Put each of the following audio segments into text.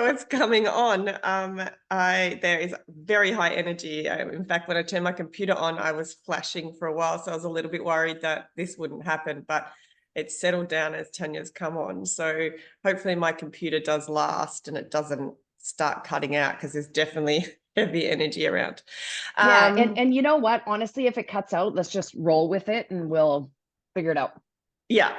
though it's coming on, there is very high energy. In fact, when I turned my computer on, I was flashing for a while, so I was a little bit worried that this wouldn't happen, but it's settled down as Tania's come on. So hopefully my computer does last and it doesn't start cutting out, because there's definitely heavy energy around. Yeah, and you know what? Honestly, if it cuts out, let's just roll with it and we'll figure it out. Yeah.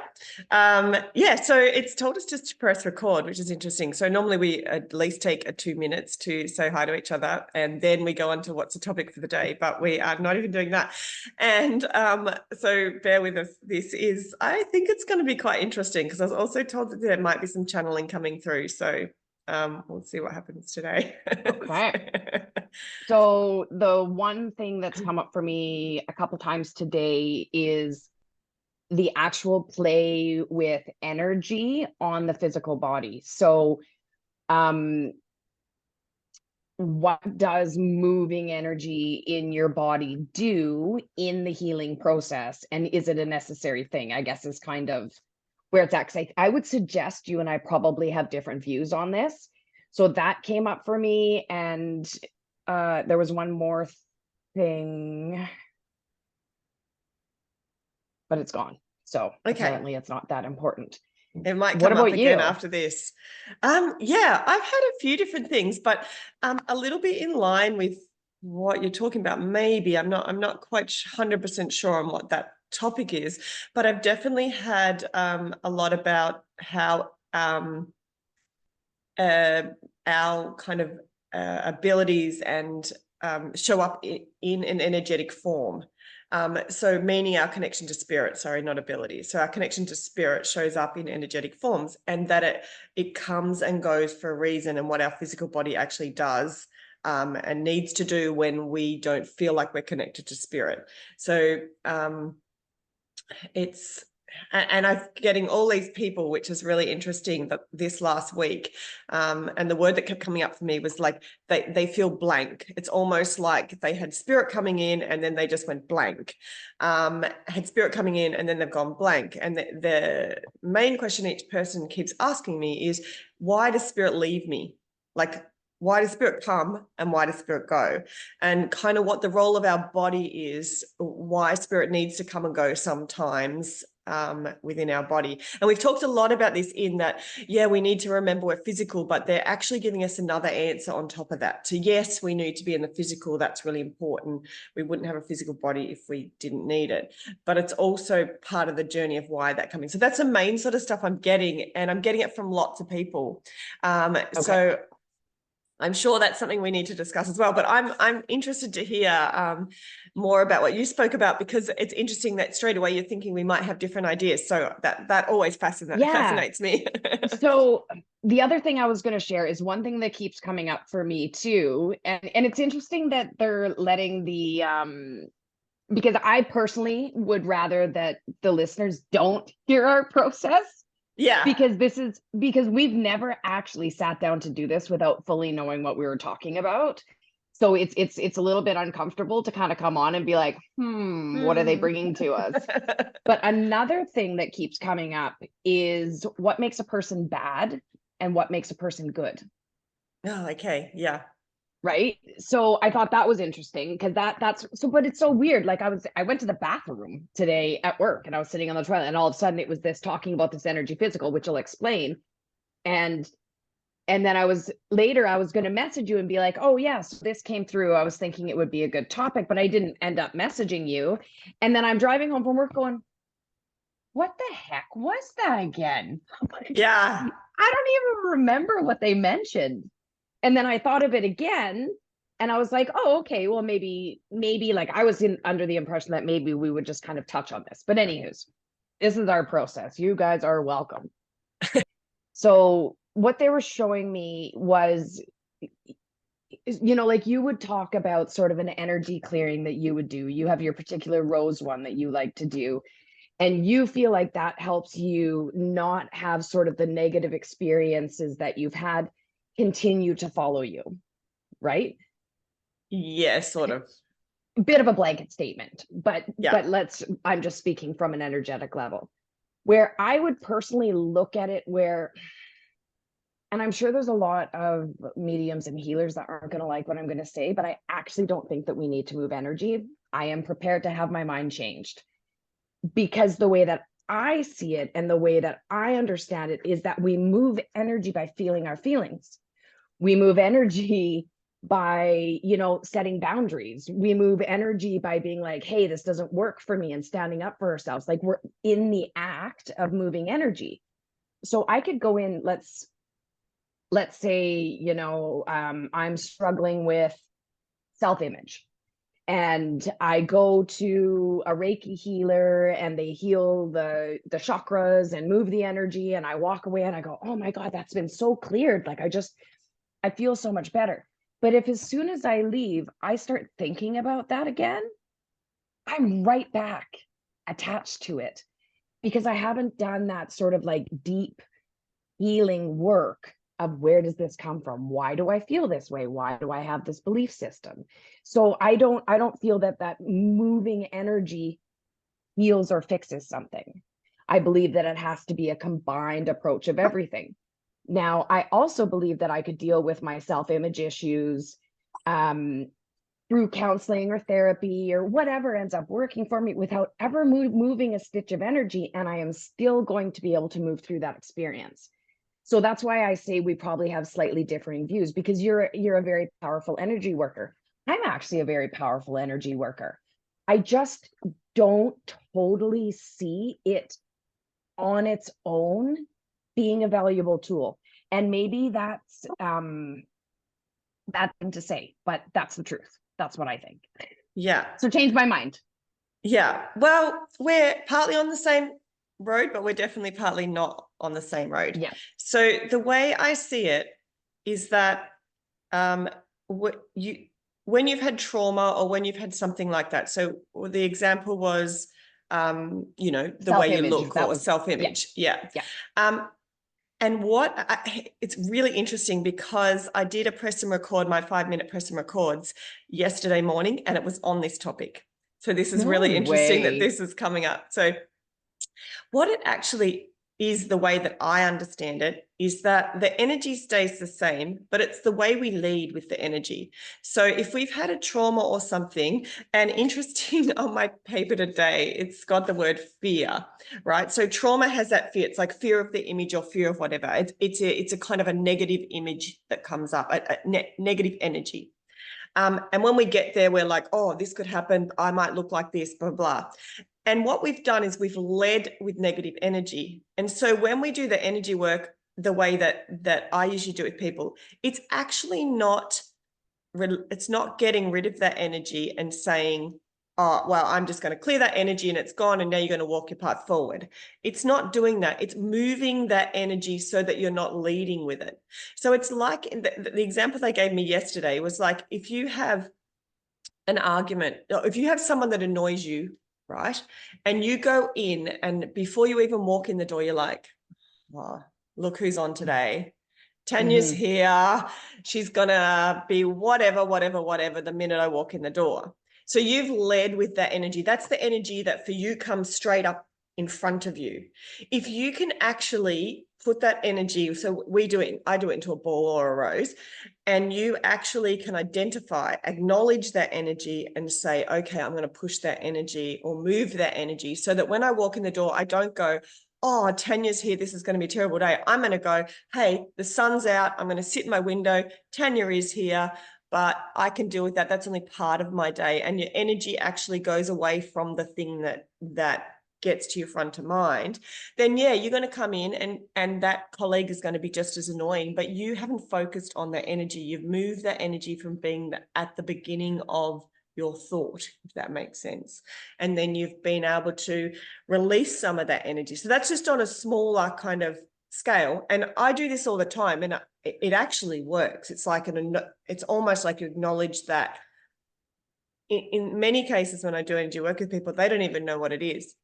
Yeah, so it's told us just to press record, which is interesting. So normally we at least take 2 minutes to say hi to each other, and then we go on to what's the topic for the day, but we are not even doing that. And so bear with us. I think it's going to be quite interesting, because I was also told that there might be some channeling coming through. So we'll see what happens today. Okay. So the one thing that's come up for me a couple times today is the actual play with energy on the physical body. So what does moving energy in your body do in the healing process? And is it a necessary thing, I guess, is kind of where it's at. 'Cause I would suggest you and I probably have different views on this. So that came up for me. And there was one more thing, but it's gone. So Okay. apparently it's not that important. It might What come up about again you? after this. Yeah, I've had a few different things, but a little bit in line with what you're talking about. Maybe I'm not quite 100% sure on what that topic is, but I've definitely had a lot about how uh, our kind of abilities and show up in an energetic form. So meaning our connection to spirit, sorry, not ability. So our connection to spirit shows up in energetic forms, and that it comes and goes for a reason, and what our physical body actually does and needs to do when we don't feel like we're connected to spirit. So it's and I'm getting all these people, which is really interesting, that this last week, and the word that kept coming up for me was like they feel blank. It's almost like they had spirit coming in and then they just went blank. Had spirit coming in and then they've gone blank. And the main question each person keeps asking me is, why does spirit leave me? Like, why does spirit come and why does spirit go? And kind of what the role of our body is, why spirit needs to come and go sometimes within our body. And we've talked a lot about this, in that, yeah, we need to remember we're physical, but they're actually giving us another answer on top of that. So yes, we need to be in the physical. That's really important. We wouldn't have a physical body if we didn't need it. But it's also part of the journey of why that coming. So that's the main sort of stuff I'm getting, and I'm getting it from lots of people. Okay. So I'm sure that's something we need to discuss as well. But I'm interested to hear more about what you spoke about, because it's interesting that straight away you're thinking we might have different ideas. So that always Yeah. fascinates me. So the other thing I was going to share is one thing that keeps coming up for me too. And it's interesting that they're letting the because I personally would rather that the listeners don't hear our process, Yeah. because we've never actually sat down to do this without fully knowing what we were talking about. So it's a little bit uncomfortable to kind of come on and be like, what are they Hmm. bringing to us? But another thing that keeps coming up is what makes a person bad and what makes a person good. Oh, okay. Yeah. Right. So I thought that was interesting, because that's so, but it's so weird. Like I went to the bathroom today at work and I was sitting on the toilet, and all of a sudden it was this talking about this energy physical, which I'll explain. And then I was going to message you and be like, oh yes, this came through. I was thinking it would be a good topic, but I didn't end up messaging you. And then I'm driving home from work going, what the heck was that again? Like, Yeah. I don't even remember what they mentioned. And then I thought of it again, and I was like, oh, okay, well, maybe like I was under the impression that maybe we would just kind of touch on this. But anywho's, this is our process. You guys are welcome. So what they were showing me was, like you would talk about sort of an energy clearing that you would do. You have your particular rose one that you like to do, and you feel like that helps you not have sort of the negative experiences that you've had continue to follow you, right? Yeah, sort of. Bit of a blanket statement, but Yeah. I'm just speaking from an energetic level, where I would personally look at it, where and I'm sure there's a lot of mediums and healers that aren't going to like what I'm going to say, but I actually don't think that we need to move energy. I am prepared to have my mind changed, because the way that I see it and the way that I understand it is that we move energy by feeling our feelings. We move energy by, setting boundaries. We move energy by being like, hey, this doesn't work for me, and standing up for ourselves. Like, we're in the act of moving energy. So I could go in, let's say, I'm struggling with self-image, and I go to a Reiki healer and they heal the chakras and move the energy, and I walk away and I go, oh my God, that's been so cleared. Like, I feel so much better. But if as soon as I leave, I start thinking about that again, I'm right back attached to it, because I haven't done that sort of like deep healing work of, where does this come from? Why do I feel this way? Why do I have this belief system? So I don't feel that moving energy heals or fixes something. I believe that it has to be a combined approach of everything. Now, I also believe that I could deal with my self-image issues through counseling or therapy or whatever ends up working for me, without ever moving a stitch of energy, and I am still going to be able to move through that experience. So that's why I say we probably have slightly differing views, because you're a very powerful energy worker. I'm actually a very powerful energy worker. I just don't totally see it on its own being a valuable tool. And maybe that's bad thing to say, but that's the truth. That's what I think. Yeah. So change my mind. Yeah. Well, we're partly on the same road, but we're definitely partly not on the same road. Yeah. So the way I see it is that when you've had trauma, or when you've had something like that. So the example was, the way you look, or self-image. Yeah. And it's really interesting, because I did a press and record, my 5-minute press and records yesterday morning, and it was on this topic. So this is really interesting that this is coming up. So what it actually is, the way that I understand it, is that the energy stays the same, but it's the way we lead with the energy. So if we've had a trauma or something, and interesting, on my paper today, it's got the word fear, right? So trauma has that fear. It's like fear of the image, or fear of whatever. It's a kind of a negative image that comes up, a negative energy. And when we get there, we're like, oh, this could happen. I might look like this, blah, blah. And what we've done is we've led with negative energy. And so when we do the energy work, the way that I usually do it with people, it's actually not getting rid of that energy and saying, oh, well, I'm just going to clear that energy and it's gone, and now you're going to walk your path forward. It's not doing that. It's moving that energy so that you're not leading with it. So it's like the example they gave me yesterday was like, if you have an argument, or if you have someone that annoys you, right, and you go in, and before you even walk in the door, you're like, oh, look who's on today. Tania's here. She's going to be whatever, the minute I walk in the door. So you've led with that energy. That's the energy that for you comes straight up in front of you. If you can actually put that energy, so I do it into a ball or a rose, and you actually can acknowledge that energy and say, okay, I'm going to push that energy or move that energy, so that when I walk in the door, I don't go, oh, Tania's here, this is going to be a terrible day. I'm going to go, hey, the sun's out. I'm going to sit in my window. Tania is here, but I can deal with that. That's only part of my day. And your energy actually goes away from the thing that gets to your front of mind. Then, yeah, you're going to come in, and that colleague is going to be just as annoying, but you haven't focused on the energy. You've moved that energy from being at the beginning of your thought, if that makes sense. And then you've been able to release some of that energy. So that's just on a smaller kind of scale. And I do this all the time, and it actually works. It's like it's almost like you acknowledge that in many cases when I do energy work with people, they don't even know what it is.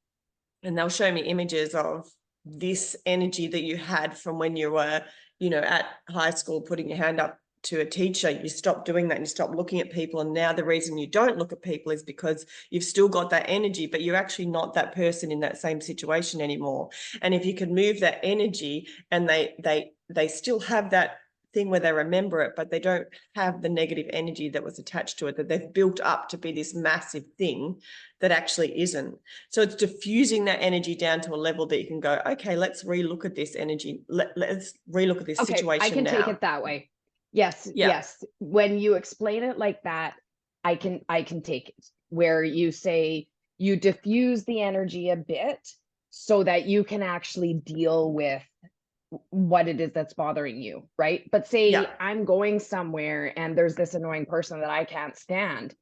And they'll show me images of this energy that you had from when you were, at high school, putting your hand up to a teacher, you stop doing that and you stop looking at people. And now the reason you don't look at people is because you've still got that energy, but you're actually not that person in that same situation anymore. And if you can move that energy, and they still have that thing where they remember it, but they don't have the negative energy that was attached to it, that they've built up to be this massive thing that actually isn't. So it's diffusing that energy down to a level that you can go, okay, let's relook at this energy. Let's relook at this situation I can now. take it that way. Yes, yes. When you explain it like that, I can take it, where you say you diffuse the energy a bit so that you can actually deal with what it is that's bothering you, right? But say I'm going somewhere and there's this annoying person that I can't stand.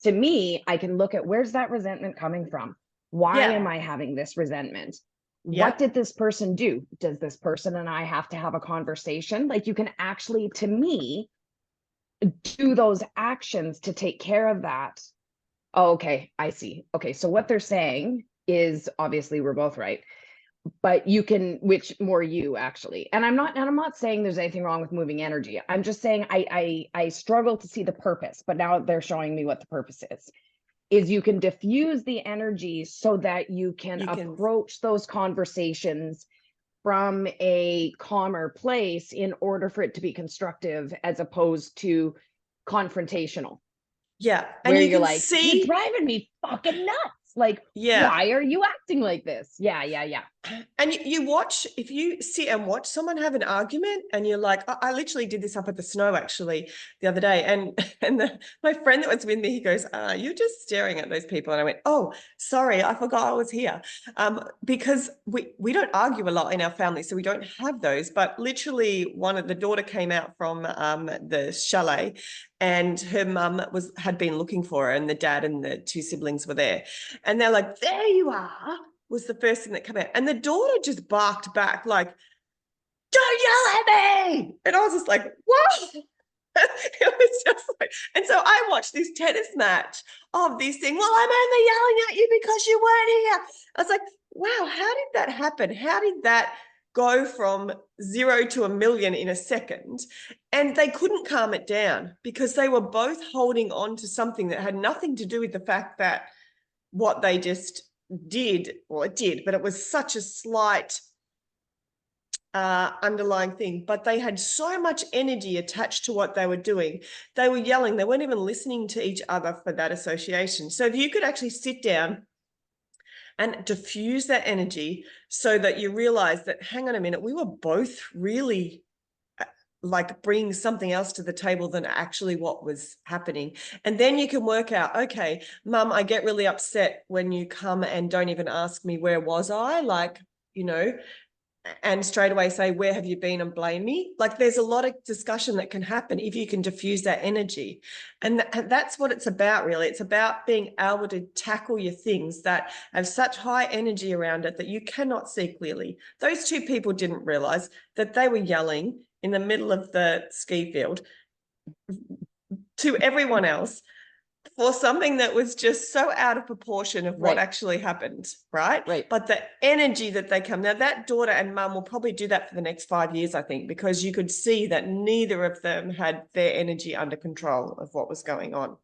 To me, I can look at, where's that resentment coming from? Why am I having this resentment? What did this person do? Does this person and I have to have a conversation? Like, you can actually, to me, do those actions to take care of that. Oh, okay, I see. Okay, so what they're saying is, obviously we're both right, but you can, which more you actually, and I'm not saying there's anything wrong with moving energy. I'm just saying I struggle to see the purpose, but now they're showing me what the purpose is you can diffuse the energy so that you can approach those conversations from a calmer place in order for it to be constructive, as opposed to confrontational. Yeah. And where you you're can like, see, you're driving me fucking nuts. Like, why are you acting like this? Yeah. And you watch, if you sit and watch someone have an argument, and you're like, I literally did this up at the Snow actually the other day, and my friend that was with me, he goes, you're just staring at those people. And I went, oh, sorry, I forgot I was here. Because we don't argue a lot in our family, so we don't have those. But literally, the daughter came out from the chalet, and her mum had been looking for her, and the dad and the two siblings were there, and they're like, there you are, was the first thing that came out. And the daughter just barked back like, don't yell at me. And I was just like, what? It was just like, and so I watched this tennis match of this thing. Well, I'm only yelling at you because you weren't here. I was like, wow, how did that happen? How did that go from 0 to 1,000,000 in a second? And they couldn't calm it down because they were both holding on to something that had nothing to do with the fact that what they just did, well, it did, but it was such a slight underlying thing. But they had so much energy attached to what they were doing. They were yelling. They weren't even listening to each other for that association. So if you could actually sit down and diffuse that energy so that you realize that, hang on a minute, we were both really like bringing something else to the table than actually what was happening. And then you can work out, okay, Mum, I get really upset when you come and don't even ask me, where was I? Like, and straight away say, where have you been, and blame me. Like, there's a lot of discussion that can happen if you can diffuse that energy. And that's what it's about, really. It's about being able to tackle your things that have such high energy around it that you cannot see clearly. Those two people didn't realize that they were yelling in the middle of the ski field to everyone else for something that was just so out of proportion of what actually happened, right? But the energy that they come, now that daughter and mum will probably do that for the next 5 years, I think, because you could see that neither of them had their energy under control of what was going on.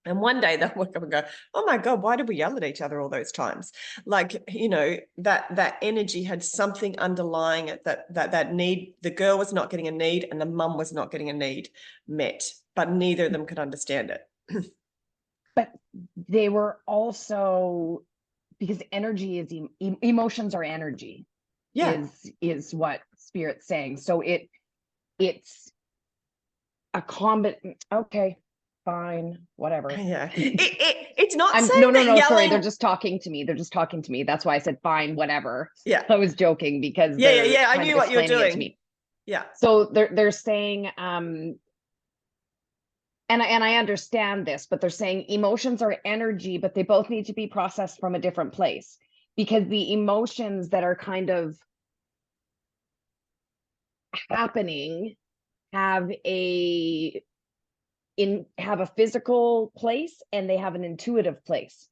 And one day they'll wake up and go, oh my God, why did we yell at each other all those times? Like, that energy had something underlying it, that need, the girl was not getting a need and the mum was not getting a need met, but neither of them could understand it. But they were also, because energy is, emotions are energy, is what Spirit's saying. So it's a okay, fine, whatever. Yeah. It's not saying no, that yelling... sorry, they're just talking to me. That's why I said fine, whatever. Yeah. I was joking because I knew what you were doing. Yeah. So they're saying, and I understand this, but they're saying emotions are energy, but they both need to be processed from a different place, because the emotions that are kind of happening have a physical place and they have an intuitive place.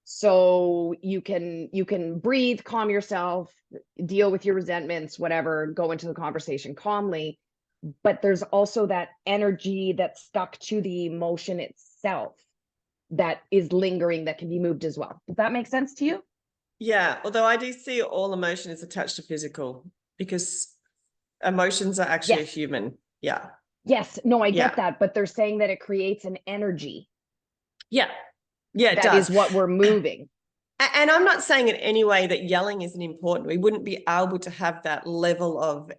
So you can breathe, calm yourself, deal with your resentments, whatever, go into the conversation calmly. but there's also that energy that's stuck to the emotion itself that is lingering, that can be moved as well. Does that make sense to you? Yeah, although I do see all emotion is attached to physical, because emotions are actually a Yes. human. Yeah. Yes. No, I get Yeah. that. But they're saying that it creates an energy Yeah. Yeah, it that does. is what we're moving. And I'm not saying in any way that yelling isn't important. We wouldn't be able to have that level of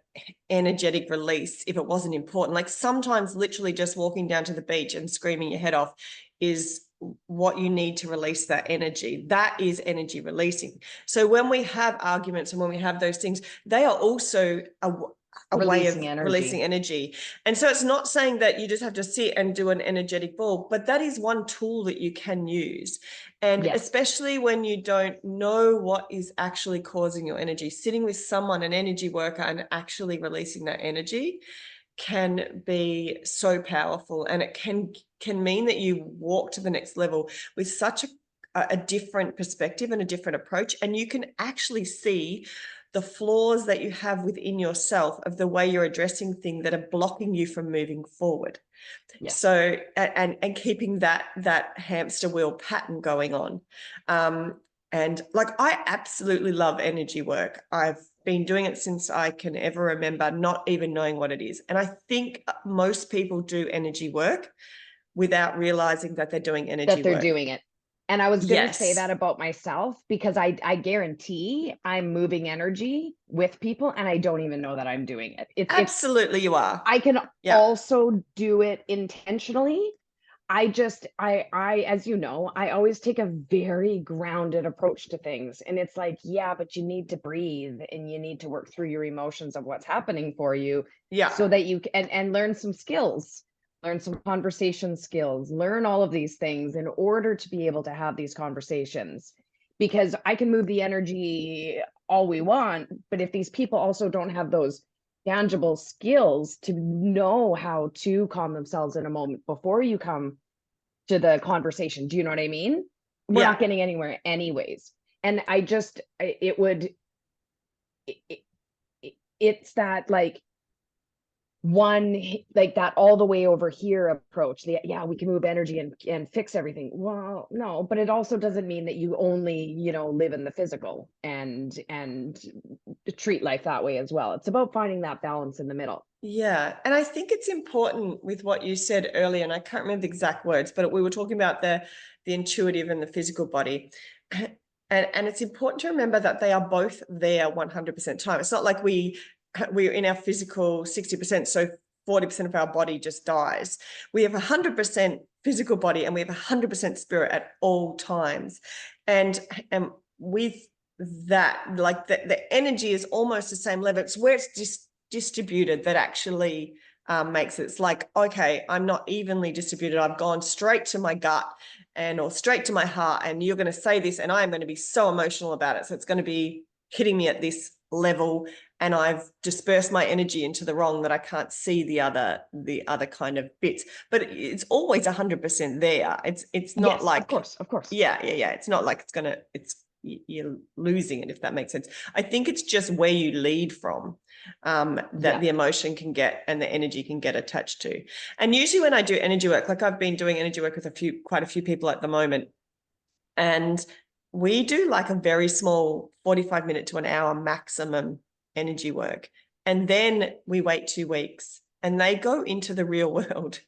energetic release if it wasn't important. Like sometimes literally just walking down to the beach and screaming your head off is what you need to release that energy. That is energy releasing. So when we have arguments and when we have those things, they are also a way of Releasing energy. releasing energy. And so it's not saying that you just have to sit and do an energetic ball, but that is one tool that you can use. And Yes. especially when you don't know what is actually causing your energy, sitting with someone, an energy worker, and actually releasing that energy can be so powerful. And it can mean that you walk to the next level with such a different perspective and a different approach. And you can actually see the flaws that you have within yourself of the way you're addressing things that are blocking you from moving forward. Yes. So and keeping that hamster wheel pattern going on. And like I absolutely love energy work. I've been doing it since I can ever remember, not even knowing what it is. And I think most people do energy work without realizing that they're doing energy That they're work. doing it. And I was going to say Yes, that about myself, because I guarantee I'm moving energy with people and I don't even know that I'm doing it. absolutely you are. I can Yeah. also do it intentionally. I as you know, I always take a very grounded approach to things. And it's like, yeah, but you need to breathe and you need to work through your emotions of what's happening for you, Yeah. so that you can and learn some skills, learn some conversation skills, learn all of these things in order to be able to have these conversations. Because I can move the energy all we want, but if these people also don't have those tangible skills to know how to calm themselves in a moment before you come to the conversation, do you know what I mean? We're not Yeah. getting anywhere anyways. And it would, it, it's that like one, like that all the way over here approach, yeah, we can move energy and fix everything. Well, no, but it also doesn't mean that you only, live in the physical and treat life that way as well. It's about finding that balance in the middle. Yeah. And I think it's important with what you said earlier, and I can't remember the exact words, but we were talking about the intuitive and the physical body. And it's important to remember that they are both there 100% time. It's not like we're in our physical 60%, so 40% of our body just dies. We have 100% physical body and we have 100% spirit at all times. And with that, like the energy is almost the same level. It's where it's just distributed that actually makes it. It's like, okay, I'm not evenly distributed. I've gone straight to my gut or straight to my heart, and you're going to say this and I'm going to be so emotional about it. So it's going to be hitting me at this level, and I've dispersed my energy into the wrong that I can't see the other kind of bits. But it's always 100% there. It's not Yes, like, of course. yeah. It's not like you're losing it, if that makes sense. I think it's just where you lead from, that the emotion can get and the energy can get attached to. And usually when I do energy work, like I've been doing energy work with quite a few people at the moment, and we do like a very small 45-minute to an hour maximum energy work. And then we wait 2 weeks and they go into the real world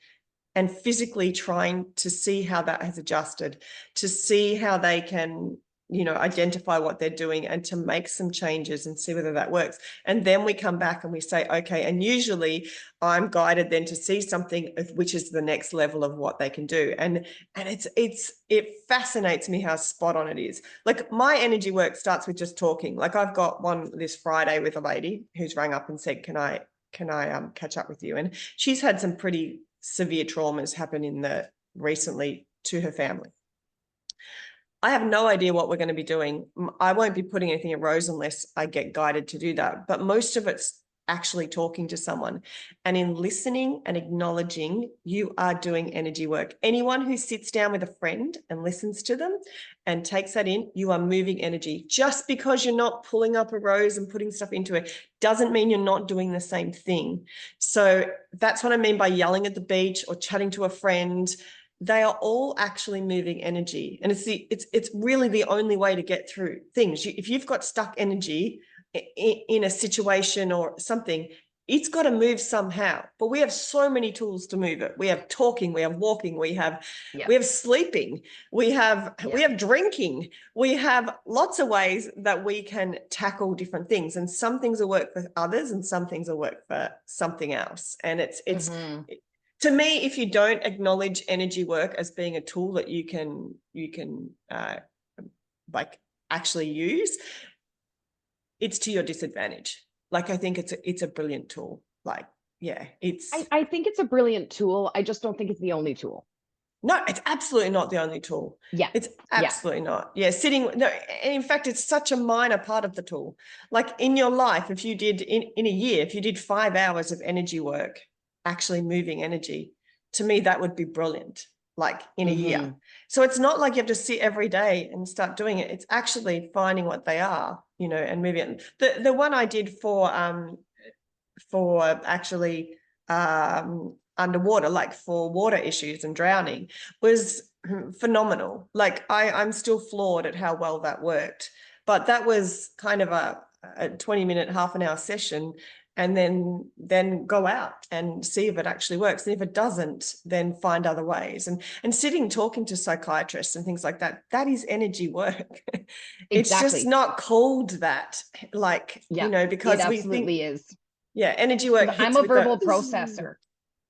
and physically trying to see how that has adjusted, to see how they can, identify what they're doing and to make some changes and see whether that works. And then we come back and we say, okay, and usually I'm guided then to see something which is the next level of what they can do. And it fascinates me how spot on it is. Like my energy work starts with just talking. Like I've got one this Friday with a lady who's rang up and said, can I catch up with you? And she's had some pretty severe traumas happen recently to her family. I have no idea what we're going to be doing. I won't be putting anything in Rose unless I get guided to do that. But most of it's actually talking to someone. And in listening and acknowledging, you are doing energy work. Anyone who sits down with a friend and listens to them and takes that in, you are moving energy. Just because you're not pulling up a rose and putting stuff into it doesn't mean you're not doing the same thing. So that's what I mean by yelling at the beach or chatting to a friend. They are all actually moving energy. And it's really the only way to get through things. If you've got stuck energy in a situation or something, it's got to move somehow. But we have so many tools to move it. We have talking, we have walking, we have sleeping, we have drinking, we have lots of ways that we can tackle different things. And some things will work for others and some things will work for something else. And it's to me, if you don't acknowledge energy work as being a tool that you can like actually use, it's to your disadvantage. Like, I think it's a brilliant tool. Like, yeah, I think it's a brilliant tool. I just don't think it's the only tool. No, it's absolutely not the only tool. Yeah. It's absolutely not. Yeah. No, and in fact, it's such a minor part of the tool. Like in your life, if you did in a year, if you did 5 hours of energy work, actually moving energy, to me, that would be brilliant. Like in a year. So it's not like you have to sit every day and start doing it. It's actually finding what they are, and moving it. The one I did for actually underwater, like for water issues and drowning, was phenomenal. Like I'm still floored at how well that worked. But that was kind of a 20-minute, half an hour session, and then go out and see if it actually works. And if it doesn't, then find other ways. And sitting, talking to psychiatrists and things like that, that is energy work. It's just not called that, like, because it we think is. Yeah, energy work. I'm a verbal processor.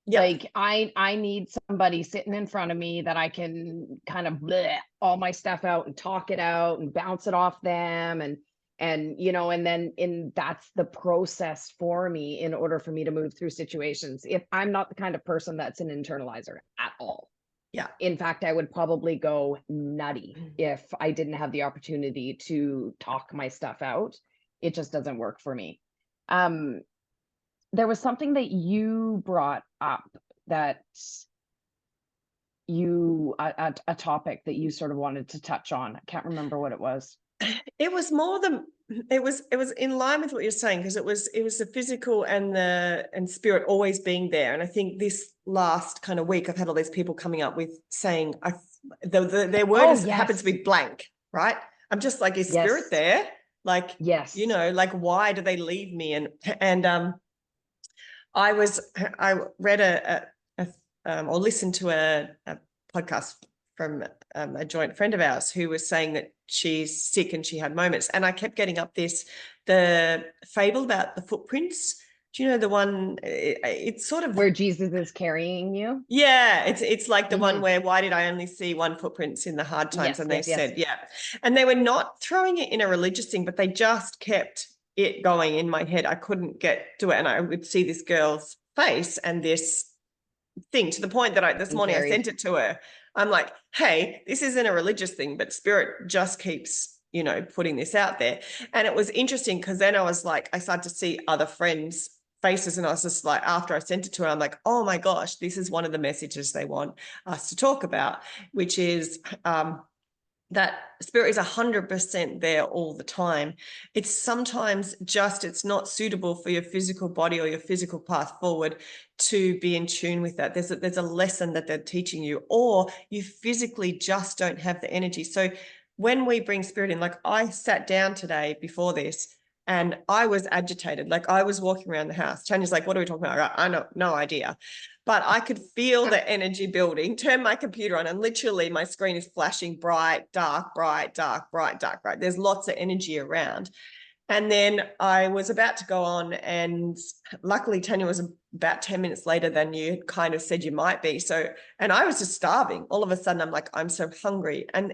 Yeah. Like I need somebody sitting in front of me that I can kind of bleh all my stuff out and talk it out and bounce it off them and then that's the process for me in order for me to move through situations. If I'm not the kind of person that's an internalizer at all. Yeah. In fact, I would probably go nutty if I didn't have the opportunity to talk my stuff out. It just doesn't work for me. There was something that you brought up that a topic that you sort of wanted to touch on. I can't remember what it was. It was more than it was in line with what you're saying, because it was the physical and spirit always being there. And I think this last kind of week I've had all these people coming up with saying their word happens to be blank, right? I'm just like, is spirit there? Like, like, why do they leave me? And I read or listened to a podcast from a joint friend of ours who was saying that she's sick and she had moments. And I kept getting up the fable about the footprints. Do you know the one? It's sort of where Jesus is carrying you. Yeah, it's like the one where, why did I only see one footprints in the hard times? And they said, and they were not throwing it in a religious thing, but they just kept it going in my head. I couldn't get to it, and I would see this girl's face and this thing, to the point that this morning I sent it to her. I'm like, hey, this isn't a religious thing, but spirit just keeps, putting this out there. And it was interesting because then I was like, I started to see other friends' faces, and I was just like, after I sent it to her, I'm like, oh my gosh, this is one of the messages they want us to talk about, which is that spirit is 100% there all the time. It's sometimes just, it's not suitable for your physical body or your physical path forward to be in tune with that. There's a lesson that they're teaching you, or you physically just don't have the energy. So when we bring spirit in, like I sat down today before this and I was agitated. Like I was walking around the house. Tania's like, what are we talking about? I know, no idea. But I could feel the energy building, turn my computer on, and literally my screen is flashing bright, dark, bright, dark, bright, dark, bright. There's lots of energy around. And then I was about to go on, and luckily Tania was about 10 minutes later than you kind of said you might be. So, and I was just starving. All of a sudden I'm like, I'm so hungry. And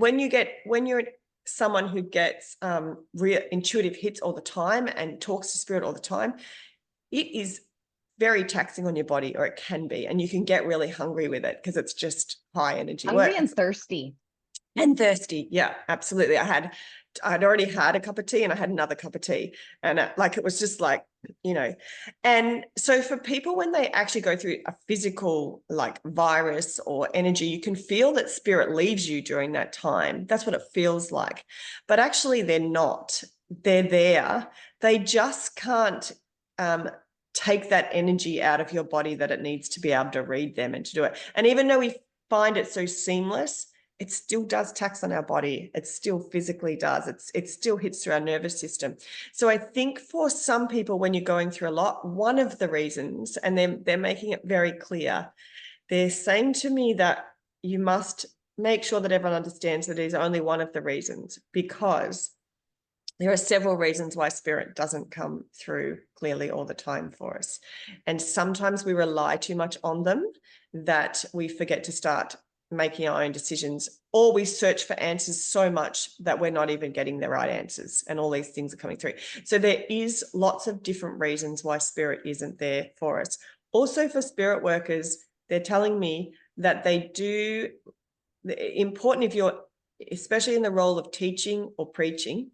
when you're someone who gets real intuitive hits all the time and talks to spirit all the time, it is very taxing on your body, or it can be, and you can get really hungry with it because it's just high energy hungry work. And thirsty. Yeah, absolutely. I had I'd already had a cup of tea and I had another cup of tea. And it was just like, and so for people, when they actually go through a physical like virus or energy, you can feel that spirit leaves you during that time. That's what it feels like. But actually they're not. They're there. They just can't take that energy out of your body that it needs to be able to read them and to do it. And even though we find it so seamless, it still does tax on our body. It still physically does. It still hits through our nervous system. So I think for some people, when you're going through a lot, one of the reasons, and they're making it very clear, they're saying to me that you must make sure that everyone understands that it is only one of the reasons, because there are several reasons why spirit doesn't come through clearly all the time for us. And sometimes we rely too much on them that we forget to start making our own decisions, or we search for answers so much that we're not even getting the right answers, and all these things are coming through. So there is lots of different reasons why spirit isn't there for us. Also, for spirit workers, they're telling me that they do, important if you're, especially in the role of teaching or preaching,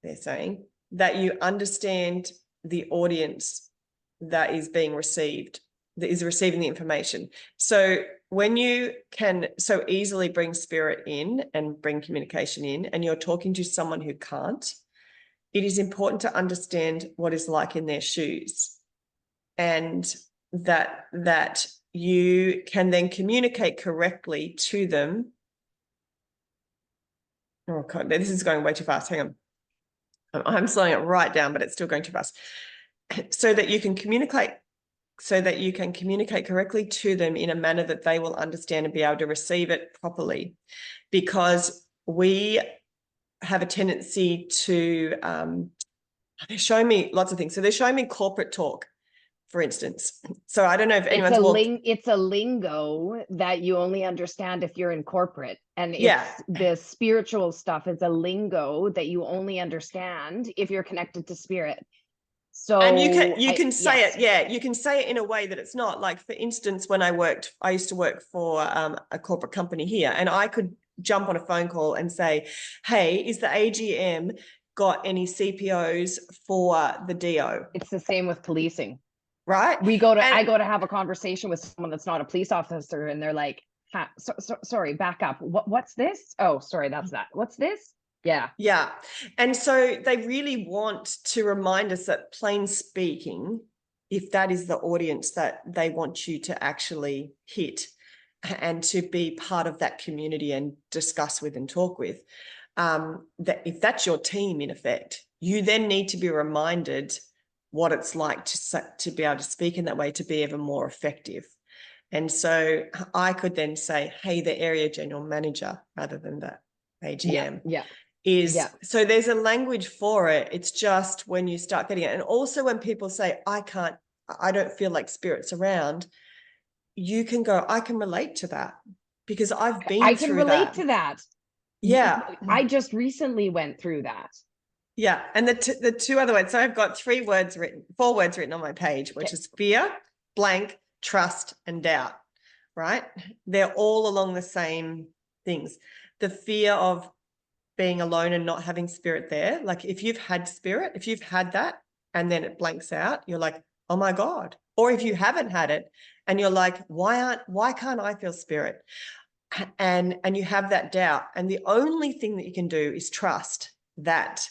they're saying that you understand the audience that is being received, that is receiving the information. So when you can so easily bring spirit in and bring communication in, and you're talking to someone who can't, it is important to understand what it's like in their shoes, and that you can then communicate correctly to them. Oh God, this is going way too fast. Hang on. I'm slowing it right down, but it's still going too fast. So that you can communicate correctly to them in a manner that they will understand and be able to receive it properly. Because we have a tendency to, they're showing me lots of things. So they're showing me corporate talk, for instance. So I don't know if anyone's it's a lingo that you only understand if you're in corporate, and the spiritual stuff is a lingo that you only understand if you're connected to spirit. So, and you can say it, yeah, you can say it in a way that it's not. Like, for instance, when I used to work for a corporate company here, and I could jump on a phone call and say, hey, is the AGM got any CPOs for the DO? It's the same with policing. Right. I go to have a conversation with someone that's not a police officer, and they're like, sorry, back up. What's this? Oh, sorry, that's that. What's this? Yeah. Yeah. And so they really want to remind us that plain speaking, if that is the audience that they want you to actually hit and to be part of that community and discuss with and talk with, that if that's your team, in effect, you then need to be reminded what it's like to be able to speak in that way, to be even more effective. And so I could then say, hey, the area general manager, rather than the AGM. Yeah. So there's a language for it. It's just when you start getting it. And also when people say, I don't feel like spirit's around, you can go, I can relate to that, because I've been through that. I can relate to that. Yeah. I just recently went through that. Yeah. And the two other words. So I've got 4 words written on my page, which is fear, blank, trust, and doubt, right? They're all along the same things. The fear of being alone and not having spirit there. Like, if you've had spirit, if you've had that and then it blanks out, you're like, oh my God. Or if you haven't had it and you're like, why can't I feel spirit? And you have that doubt. And the only thing that you can do is trust that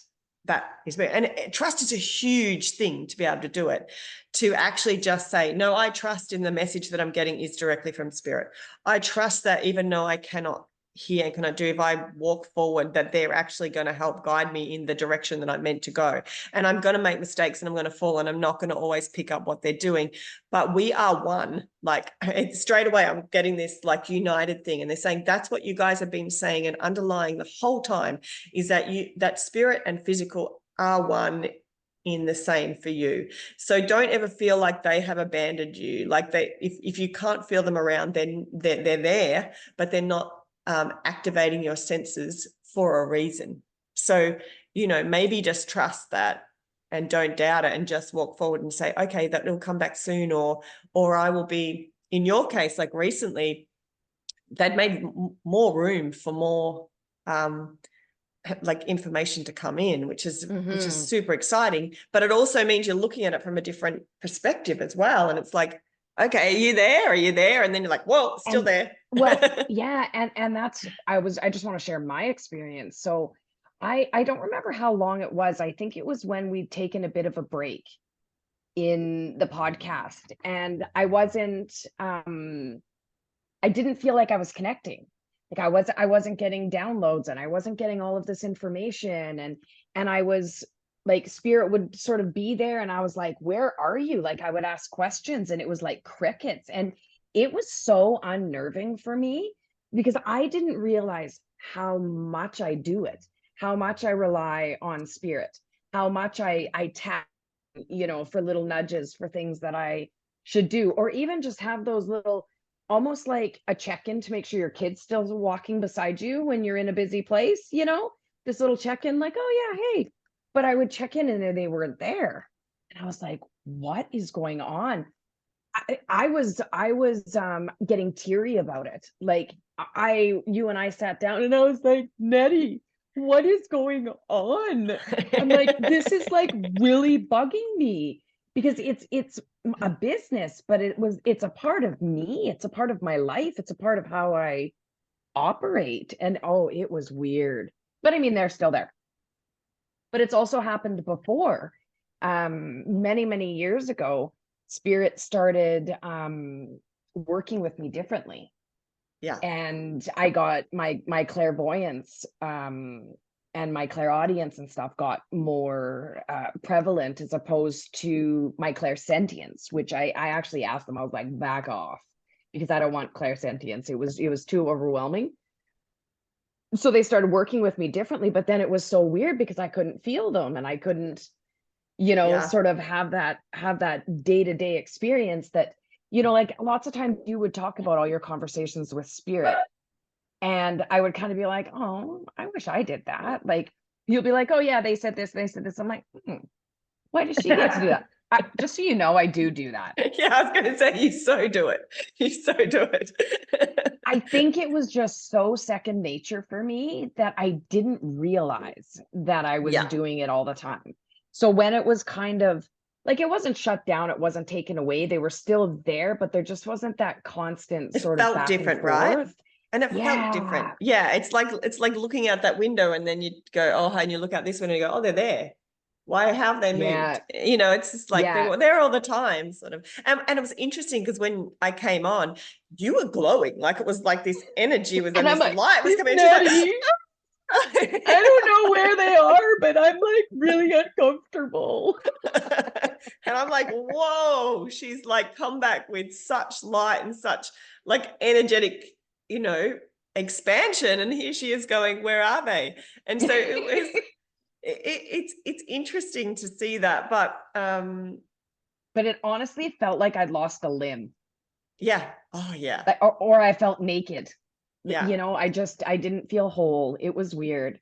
is spirit. And trust is a huge thing to be able to do it, to actually just say, no, I trust in the message that I'm getting is directly from spirit. I trust that even though I cannot hear and cannot do, if I walk forward, that they're actually going to help guide me in the direction that I'm meant to go. And I'm going to make mistakes and I'm going to fall, and I'm not going to always pick up what they're doing. But we are one. Like, it's straight away, I'm getting this like united thing. And they're saying that's what you guys have been saying and underlying the whole time, is that that spirit and physical are one in the same for you. So don't ever feel like they have abandoned you. Like, if you can't feel them around, then they're there, but they're not activating your senses for a reason. So, maybe just trust that and don't doubt it, and just walk forward and say, okay, that will come back soon, or I will be, in your case, like recently, they'd made more room for more like information to come in, which is Mhm. super exciting. But it also means you're looking at it from a different perspective as well. And it's like, okay, are you there? Are you there? And then you're like, whoa, still And there. well, yeah, and that's I just want to share my experience. So I don't remember how long it was. I think it was when we'd taken a bit of a break in the podcast, and I didn't feel like I was connecting. Like I wasn't getting downloads, and I wasn't getting all of this information, and I was like, spirit would sort of be there, and I was like, where are you? Like I would ask questions, and it was like crickets, and it was so unnerving for me because I didn't realize how much I do it, how much I rely on spirit, how much I tap, for little nudges for things that I should do, or even just have those little, almost like a check-in to make sure your kid's still walking beside you when you're in a busy place, this little check-in, like, oh yeah, hey. But I would check in and they weren't there. And I was like, what is going on? I was getting teary about it. Like you and I sat down and I was like, Nettie, what is going on? I'm like, this is like really bugging me because it's a business, but it's a part of me. It's a part of my life. It's a part of how I operate. And oh, it was weird. But I mean, they're still there. But it's also happened before. Many, many years ago, spirit started working with me differently. Yeah. And I got my clairvoyance and my clairaudience and stuff got more prevalent, as opposed to my clairsentience, which I actually asked them. I was like, back off, because I don't want clairsentience. It was too overwhelming. So they started working with me differently, but then it was so weird because I couldn't feel them, and I couldn't, Yeah. sort of have that day-to-day experience that, like lots of times you would talk about all your conversations with spirit, and I would kind of be like, oh, I wish I did that. Like, you'll be like, oh yeah, they said this, they said this. I'm like, why does she get to do that? Just so you know, I do that. Yeah, I was going to say, you so do it. You so do it. I think it was just so second nature for me that I didn't realize that I was Yeah. doing it all the time. So when it was kind of like, it wasn't shut down, it wasn't taken away, they were still there, but there just wasn't that constant It sort of felt back and different, right? forth. And it felt different. Yeah. Yeah, it's like looking out that window and then you go, oh, and you look out this window and you go, oh, they're there. Why have they Yeah. moved? It's just like they Yeah. were there all the time, sort of. And it was interesting because when I came on, you were glowing. Like it was like this energy was, and And I'm this like, light was coming. And she's like, Nettie, I don't know where they are, but I'm like really uncomfortable. and I'm like, whoa, she's like come back with such light and such like energetic, expansion. And here she is going, where are they? And so it was, it's interesting to see that. But But it honestly felt like I'd lost a limb. yeah. Oh yeah. Like, or I felt naked. Yeah. I didn't feel whole. It was weird.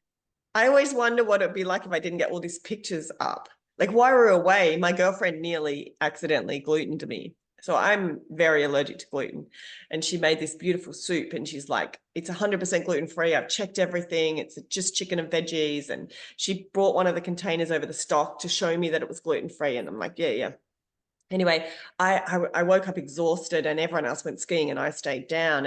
I always wonder what it'd be like if I didn't get all these pictures up. Like while we were away, my girlfriend nearly accidentally glutened me. So I'm very allergic to gluten. And she made this beautiful soup and she's like, it's 100% gluten-free. I've checked everything. It's just chicken and veggies. And she brought one of the containers over the stock to show me that it was gluten-free. And I'm like, yeah, yeah. Anyway, I woke up exhausted and everyone else went skiing and I stayed down,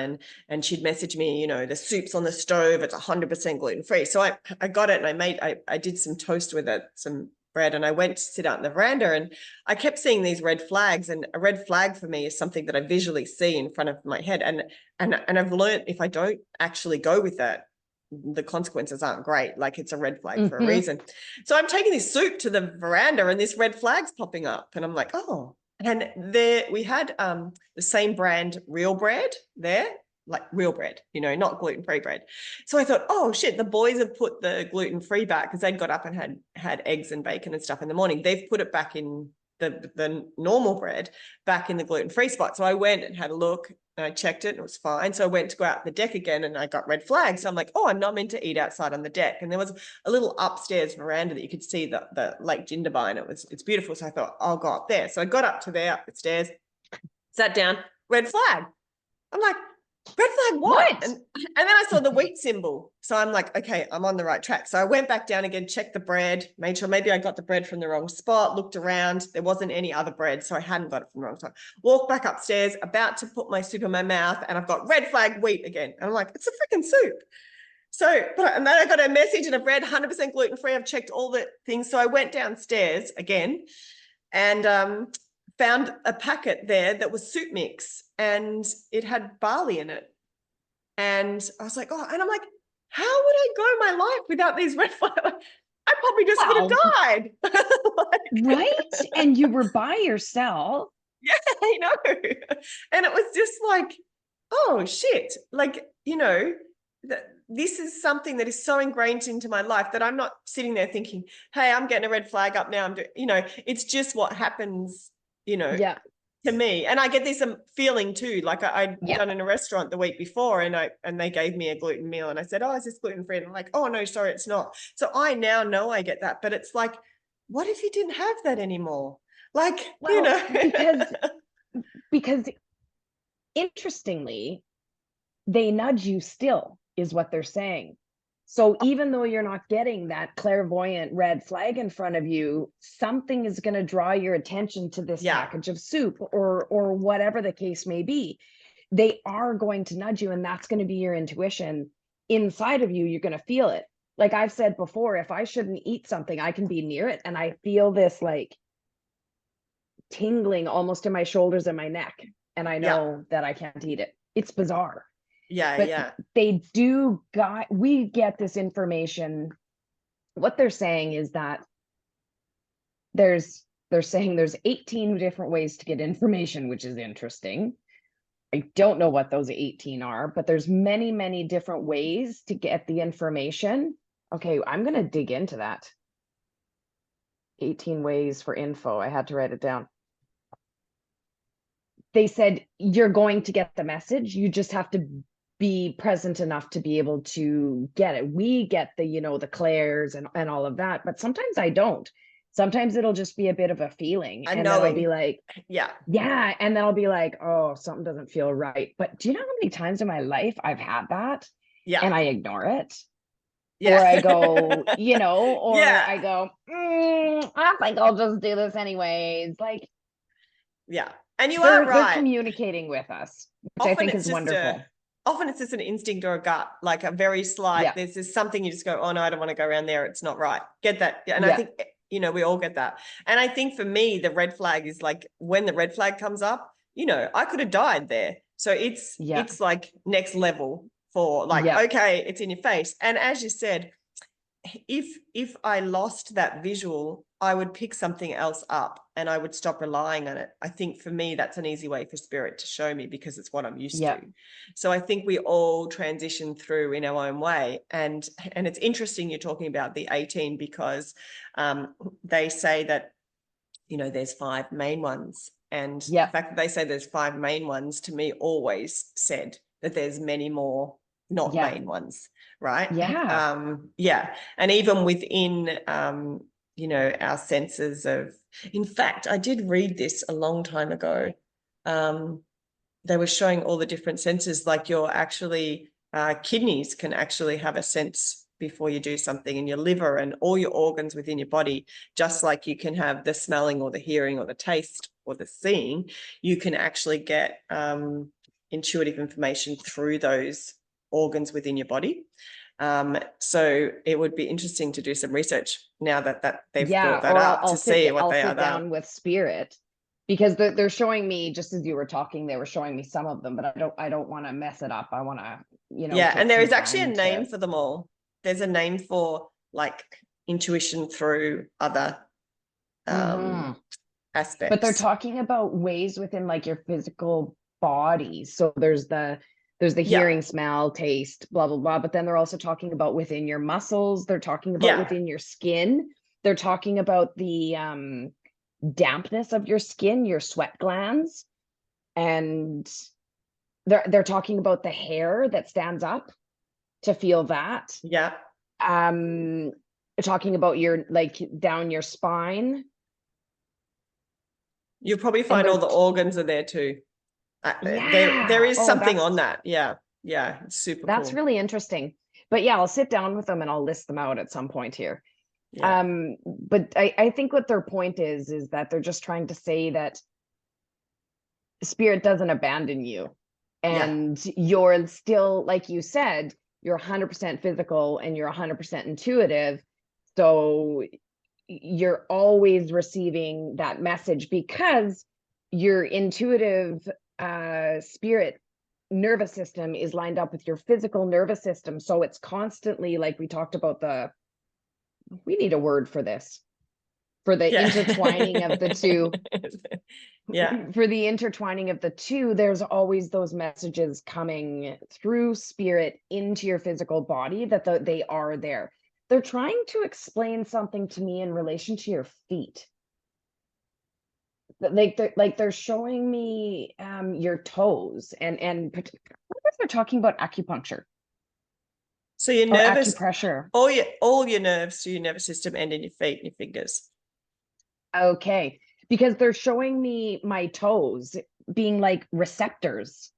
and she'd message me, the soup's on the stove, it's 100% gluten-free. So I got it and I did some toast with it, some bread, and I went to sit out in the veranda and I kept seeing these red flags, and a red flag for me is something that I visually see in front of my head. And I've learned if I don't actually go with that, the consequences aren't great. Like it's a red flag for a reason. So I'm taking this soup to the veranda and this red flag's popping up and I'm like, oh, and there we had the same brand real bread there, like real bread, not gluten-free bread. So I thought, oh shit, the boys have put the gluten-free back because they'd got up and had eggs and bacon and stuff in the morning. They've put it back in the normal bread back in the gluten-free spot. So I went and had a look and I checked it and it was fine. So I went to go out the deck again and I got red flags. So I'm like, oh, I'm not meant to eat outside on the deck. And there was a little upstairs veranda that you could see the Lake Jindabyne. It's beautiful. So I thought, I'll go up there. So I got up to there, up the stairs, sat down, red flag. I'm like, red flag what? What? And then I saw the wheat symbol. So I'm like, okay, I'm on the right track. So I went back down again, checked the bread, made sure maybe I got the bread from the wrong spot, looked around. There wasn't any other bread. So I hadn't got it from the wrong spot. Walked back upstairs, about to put my soup in my mouth, and I've got red flag wheat again. And I'm like, it's a freaking soup. So, and then I got a message and I've read 100% gluten-free. I've checked all the things. So I went downstairs again and found a packet there that was soup mix and it had barley in it. And I was like, oh, and I'm like, how would I go my life without these red flags? I probably just would have died. Like, right? And you were by yourself. yeah, I know. And it was just like, oh shit. Like, this is something that is so ingrained into my life that I'm not sitting there thinking, hey, I'm getting a red flag up now. I'm doing, it's just what happens, Yeah. to me. And I get this feeling too. Like I'd Yeah. done in a restaurant the week before and they gave me a gluten meal and I said, oh, is this gluten free? And I'm like, oh no, sorry, it's not. So I now know I get that, but it's like, what if you didn't have that anymore? Like, Well, because interestingly, they nudge you still, is what they're saying. So even though you're not getting that clairvoyant red flag in front of you, something is going to draw your attention to this package of soup or whatever the case may be. They are going to nudge you, and that's going to be your intuition inside of you. You're going to feel it. Like I've said before, if I shouldn't eat something, I can be near it and I feel this like tingling almost in my shoulders and my neck, and I know that I can't eat it. It's bizarre. But they do we get this information. What they're saying is that they're saying there's 18 different ways to get information, which is interesting. I don't know what those 18 are, but there's many, many different ways to get the information. Okay, I'm going to dig into that. 18 ways for info. I had to write it down. They said you're going to get the message. You just have to be present enough to be able to get it. We get the, the clairs and all of that, but sometimes I don't. Sometimes it'll just be a bit of a feeling. And then I'll be like, yeah. And then I'll be like, oh, something doesn't feel right. But do you know how many times in my life I've had that? Yeah. And I ignore it. Yeah. Or I go, I go, I think I'll just do this anyways. Like, yeah. And they're communicating with us, which I think is wonderful. Often it's just an instinct or a gut, like a very slight, there's just something you just go, oh no, I don't want to go around there. It's not right. Get that. And I think, we all get that. And I think for me, the red flag is like when the red flag comes up, I could have died there. So it's like next level for like, okay, it's in your face. And as you said, if I lost that visual, I would pick something else up and I would stop relying on it. I think for me, that's an easy way for spirit to show me because it's what I'm used to. So I think we all transition through in our own way. And it's interesting you're talking about the 18 because they say that, there's 5 main ones. And the fact that they say there's 5 main ones to me always said that there's many more not main ones. Right. And even within our senses of, in fact, I did read this a long time ago. They were showing all the different senses, like your actually kidneys can actually have a sense before you do something, and your liver and all your organs within your body, just like you can have the smelling or the hearing or the taste or the seeing, you can actually get intuitive information through those organs within your body. So it would be interesting to do some research now that they've brought that up to see what they are. I'll sit down with spirit because they're showing me, just as you were talking, they were showing me some of them, but I don't want to mess it up. I want to, and there is actually a name for them all. There's a name for like intuition through other aspects. But they're talking about ways within like your physical body. So there's the hearing, smell, taste, blah, blah, blah. But then they're also talking about within your muscles. They're talking about within your skin. They're talking about the dampness of your skin, your sweat glands. And they're talking about the hair that stands up to feel that. Yeah. Talking about your, like, down your spine. You'll probably find all the organs are there too. There Yeah. is Oh, something on that. Yeah. Yeah. It's super that's cool. really interesting. But yeah, I'll sit down with them and I'll list them out at some point here. Yeah. But I think what their point is that they're just trying to say that spirit doesn't abandon you. Yeah. And you're still, like you said, you're 100% physical and you're 100% intuitive. So you're always receiving that message because your intuitive spirit nervous system is lined up with your physical nervous system. So it's constantly, like we talked about, we need a word for this, for the Yeah. intertwining of the two. Yeah. For the intertwining of the two, there's always those messages coming through spirit into your physical body that they are there. They're trying to explain something to me in relation to your feet. They're showing me your toes, and what if they're talking about acupuncture So you're or nervous, acupressure? all your nerves to your nervous system and in your feet and your fingers. Okay, because they're showing me my toes being like receptors,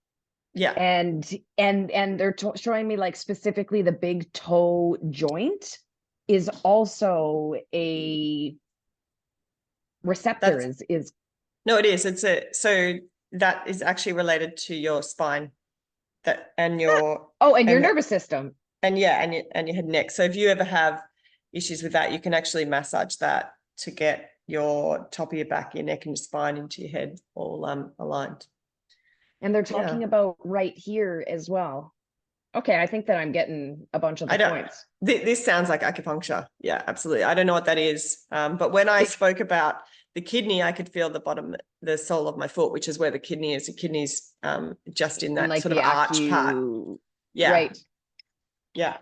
Yeah. and they're showing me like specifically the big toe joint is also a receptor. That's Is no, it is. So that is actually related to your spine that and your oh, and your and nervous system. and yeah, and your head and neck. So if you ever have issues with that, you can actually massage that to get your top of your back, your neck, and your spine into your head all aligned. And they're Yeah. talking about right here as well. Okay, I think that I'm getting a bunch of the I don't points. this sounds like acupuncture. Yeah, absolutely. I don't know what that is. But when I spoke about the kidney, I could feel the bottom, the sole of my foot, which is where the kidney is. The kidney's just in And that like sort the of arch part. Yeah. right. Yeah.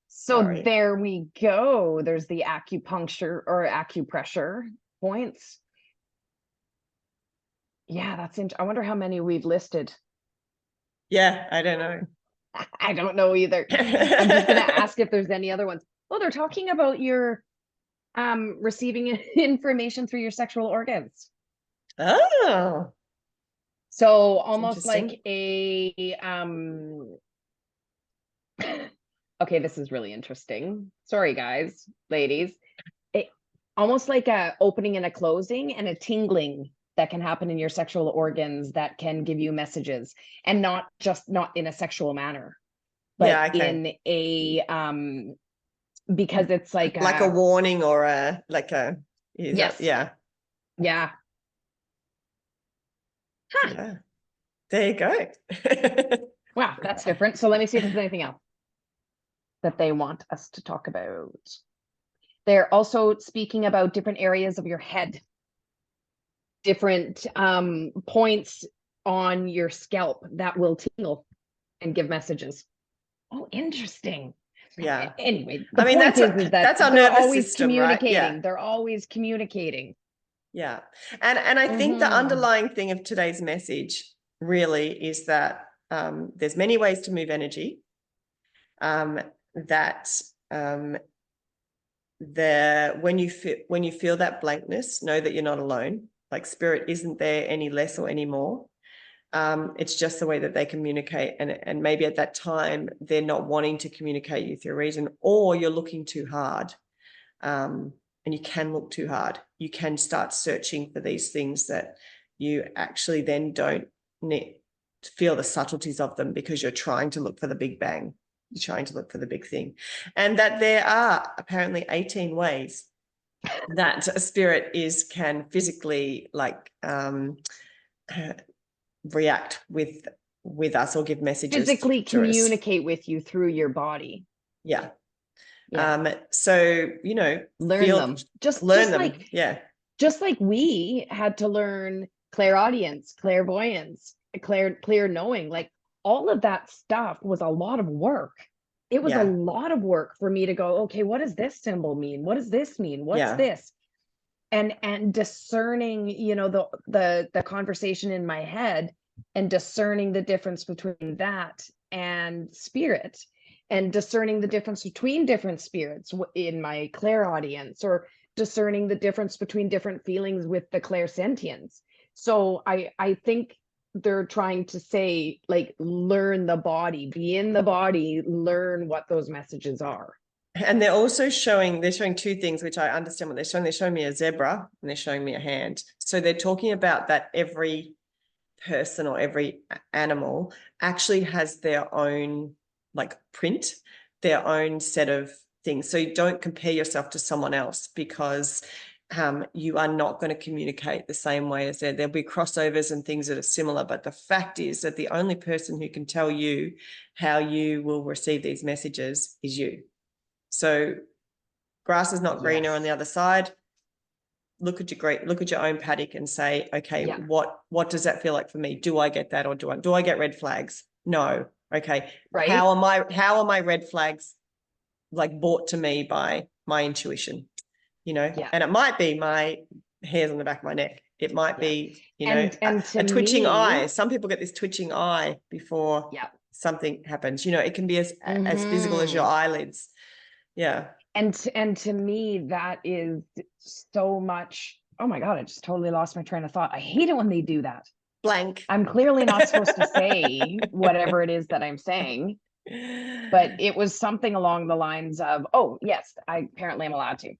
So Sorry. there we go. There's the acupuncture or acupressure points. Yeah, that's I wonder how many we've listed. Yeah, I don't know. I don't know either. I'm just gonna ask if there's any other ones. Well, they're talking about your receiving information through your sexual organs. Oh, So it's almost interesting. like a okay, this is really interesting. Sorry, guys, ladies. It almost like a opening and a closing and a tingling that can happen in your sexual organs that can give you messages, and not in a sexual manner, but Yeah, okay. in a because it's Like a warning or a like a is that yes, yeah. yeah. Huh. Yeah. There you go. Wow, that's different. So let me see if there's anything else that they want us to talk about. They're also speaking about different areas of your head, different points on your scalp that will tingle and give messages. Oh, interesting. Yeah. Anyway, the I mean, point is that that's our they're nervous always system, right? Yeah. communicating. They're always communicating. Yeah. And I think the Mm-hmm. underlying thing of today's message really is that there's many ways to move energy. That when you feel that blankness, know that you're not alone. Like spirit isn't there any less or any more. It's just the way that they communicate, and maybe at that time they're not wanting to communicate you through reason, or you're looking too hard. And you can look too hard. You can start searching for these things that you actually then don't feel the subtleties of them because you're trying to look for the big bang. You're trying to look for the big thing. And that there are apparently 18 ways that a spirit can physically react with us or give messages Physically to us. communicate with you through your body. Yeah. Yeah. So, Learn them. learn them. Yeah. Just like we had to learn clairaudience, clairvoyance, clear knowing, like all of that stuff was a lot of work. It was a Yeah. lot of work for me to go, okay, what does this symbol mean? What does this mean? What's Yeah. this? And discerning, the conversation in my head and discerning the difference between that and spirit, and discerning the difference between different spirits in my clairaudience, or discerning the difference between different feelings with the clairsentience. So I think they're trying to say, like, learn the body, be in the body, learn what those messages are. And they're showing two things, which I understand what they're showing. They're showing me a zebra and they're showing me a hand. So they're talking about that every person or every animal actually has their own like print, their own set of things. So you don't compare yourself to someone else, because you are not going to communicate the same way as them. There'll be crossovers and things that are similar, but the fact is that the only person who can tell you how you will receive these messages is you. So grass is not greener on the other side. Look at your own paddock and say, okay, what does that feel like for me? Do I get that, or do I get red flags? No. Okay. Right. How are my red flags like brought to me by my intuition? And it might be my hairs on the back of my neck. It might be, and a twitching eye. Some people get this twitching eye before something happens. It can be as physical as your eyelids. Yeah. And to me, that is so much. Oh my God, I just totally lost my train of thought. I hate it when they do that. Blank. I'm clearly not supposed to say whatever it is that I'm saying, but it was something along the lines of, oh yes, I apparently am allowed to.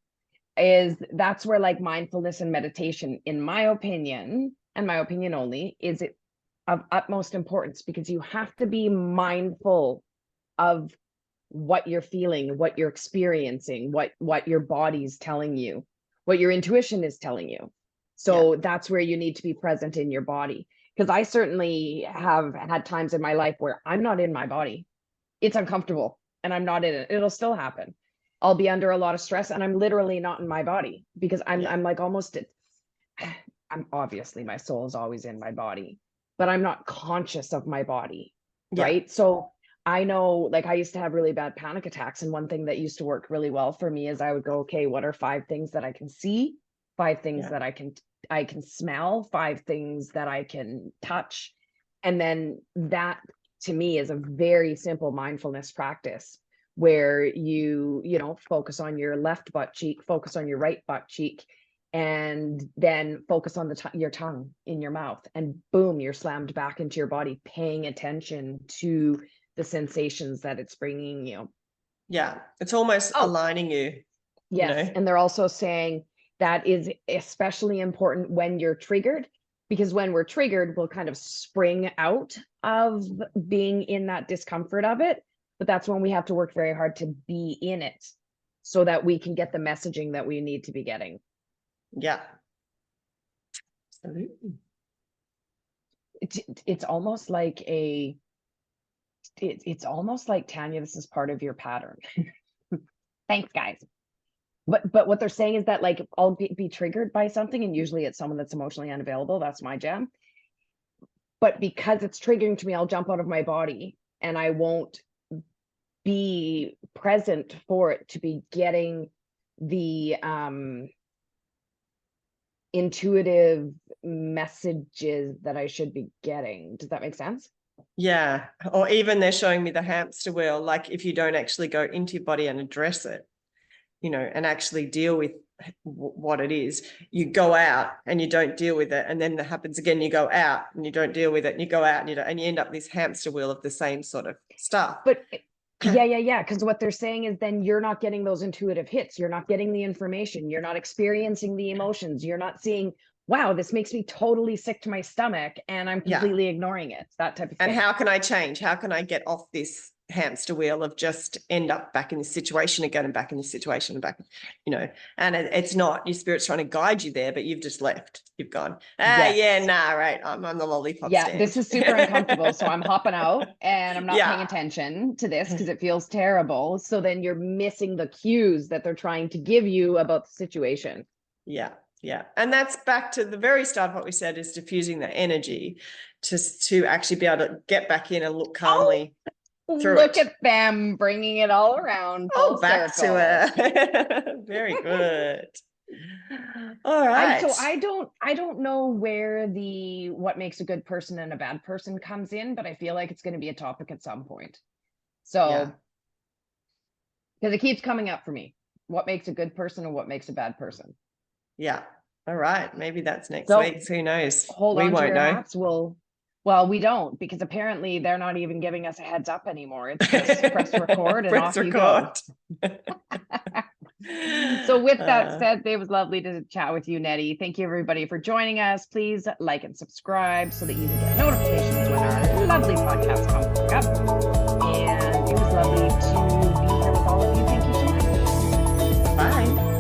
That's where like mindfulness and meditation, in my opinion, and my opinion only, is it of utmost importance, because you have to be mindful of what you're feeling, what you're experiencing, what your body's telling you, what your intuition is telling you. So that's where you need to be present in your body. Because I certainly have had times in my life where I'm not in my body. It's uncomfortable and I'm not in it. It'll still happen. I'll be under a lot of stress and I'm literally not in my body, because I'm like almost, I'm obviously, my soul is always in my body, but I'm not conscious of my body. Right. So I know, like, I used to have really bad panic attacks. And one thing that used to work really well for me is I would go, okay, what are 5 things that I can see, 5 things that I can smell, 5 things that I can touch. And then that to me is a very simple mindfulness practice, where you focus on your left butt cheek, focus on your right butt cheek, and then focus on your tongue in your mouth, and boom, you're slammed back into your body, paying attention to the sensations that it's bringing you. Yeah, it's almost aligning you. Yes, and they're also saying that is especially important when you're triggered, because when we're triggered, we'll kind of spring out of being in that discomfort of it. But that's when we have to work very hard to be in it, so that we can get the messaging that we need to be getting. Yeah. Absolutely. It's almost like it's almost like, Tania, this is part of your pattern. Thanks, guys. But what they're saying is that, like, I'll be triggered by something, and usually it's someone that's emotionally unavailable. That's my jam. But because it's triggering to me, I'll jump out of my body and I won't be present for it to be getting the intuitive messages that I should be getting. Does that make sense? Yeah. Or even they're showing me the hamster wheel, like if you don't actually go into your body and address it, and actually deal with what it is, you go out and you don't deal with it, and then it happens again, you go out and you don't deal with it, and you go out and you end up this hamster wheel of the same sort of stuff. But yeah, because what they're saying is then you're not getting those intuitive hits, you're not getting the information, you're not experiencing the emotions, you're not seeing, wow, this makes me totally sick to my stomach, and I'm completely ignoring it. That type of thing. And how can I change? How can I get off this hamster wheel of just end up back in this situation again, and back in this situation and back, and it's not, your spirit's trying to guide you there, but you've just left. You've gone, right, I'm on the lollipop stand. This is super uncomfortable, so I'm hopping out and I'm not paying attention to this because it feels terrible. So then you're missing the cues that they're trying to give you about the situation. Yeah. And that's back to the very start of what we said, is diffusing the energy to actually be able to get back in and look calmly through Look at them bringing it all around. Back to it. Very good. All right. So I don't know where what makes a good person and a bad person comes in, but I feel like it's going to be a topic at some point. So, because it keeps coming up for me, what makes a good person and what makes a bad person. Yeah. All right. Maybe that's next week. Who knows? Hold on to your hats. Well, we don't, because apparently they're not even giving us a heads up anymore. It's just press record and Press off you go. record. So with that said, it was lovely to chat with you, Nettie. Thank you everybody for joining us. Please like and subscribe so that you can get notifications when our lovely podcast comes back up. And it was lovely to be here with all of you. Thank you so much. Bye.